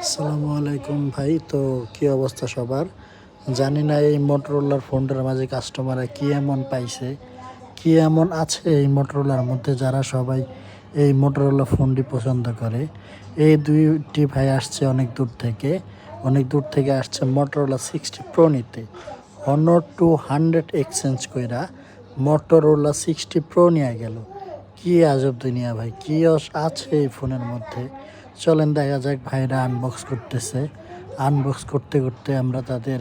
আসসালামু আলাইকুম ভাই। তো কি অবস্থা সবার? জানি না এই মোটরোলার ফোনটার মাঝে কাস্টমাররা কি এমন পাইছে, কি এমন আছে এই মোটরোলার মধ্যে যারা সবাই এই মোটরোলা ফোনটি পছন্দ করে। এই দুইটি ভাই আসছে অনেক দূর থেকে আসছে মোটরোলা 60 প্রো নিতে। হনর 200 এক্সচেঞ্জ কইরা মোটরোলা 60 প্রো নিয়ে গেল। কি আজব দুনিয়া ভাই, কি আছে এই ফোনের মধ্যে। চলেন দেখা যাক ভাইরা আনবক্স করতেছে। আনবক্স করতে করতে আমরা তাদের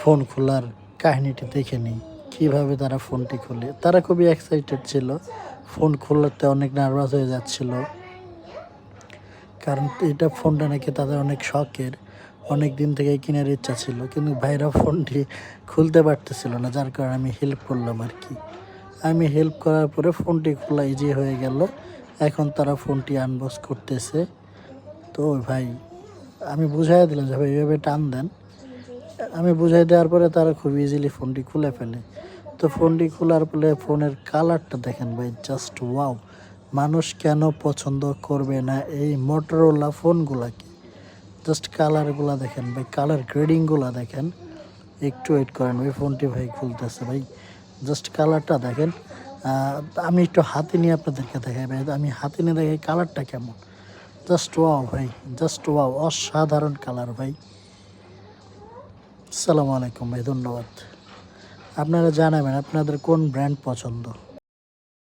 ফোন খোলার কাহিনীটি দেখে নিই, কীভাবে তারা ফোনটি খোলে। তারা খুবই এক্সাইটেড ছিল, ফোন খোলাতে অনেক নার্ভাস হয়ে যাচ্ছিল, কারণ এটা ফোনটা নাকি তাদের অনেক শখের, অনেক দিন থেকে কেনার ইচ্ছা ছিল, কিন্তু ভাইরা ফোনটি খুলতে পারতেছিল না, যার কারণে আমি হেল্প করলাম আর কি। আমি হেল্প করার পরে ফোনটি খোলা ইজি হয়ে গেল। এখন তারা ফোনটি আনবক্স করতেছে। তো ভাই আমি বুঝাই দিলাম যে ভাই এইভাবে টান দেন। আমি বুঝাই দেওয়ার পরে তারা খুব ইজিলি ফোনটি খুলে ফেলে। তো ফোনটি খোলার পরে ফোনের কালারটা দেখেন ভাই, জাস্ট ওয়াও। মানুষ কেন পছন্দ করবে না এই মোটরোলা ফোনগুলাকে? জাস্ট কালারগুলা দেখেন ভাই, কালার গ্রেডিংগুলা দেখেন। একটু ওয়েট করেন ভাই, ফোনটি ভাই খুলতেছে ভাই। জাস্ট কালারটা দেখেন। আমি একটু হাতে নিয়ে আপনাদেরকে দেখাই ভাই, আমি হাতে নিয়ে দেখাই কালারটা কেমন। জাস্ট ওয়াও ভাই, জাস্ট ওয়াও, অসাধারণ কালার ভাই। আসসালামু আলাইকুম ভাই, ধন্যবাদ। আপনারা জানাবেন আপনাদের কোন ব্র্যান্ড পছন্দ।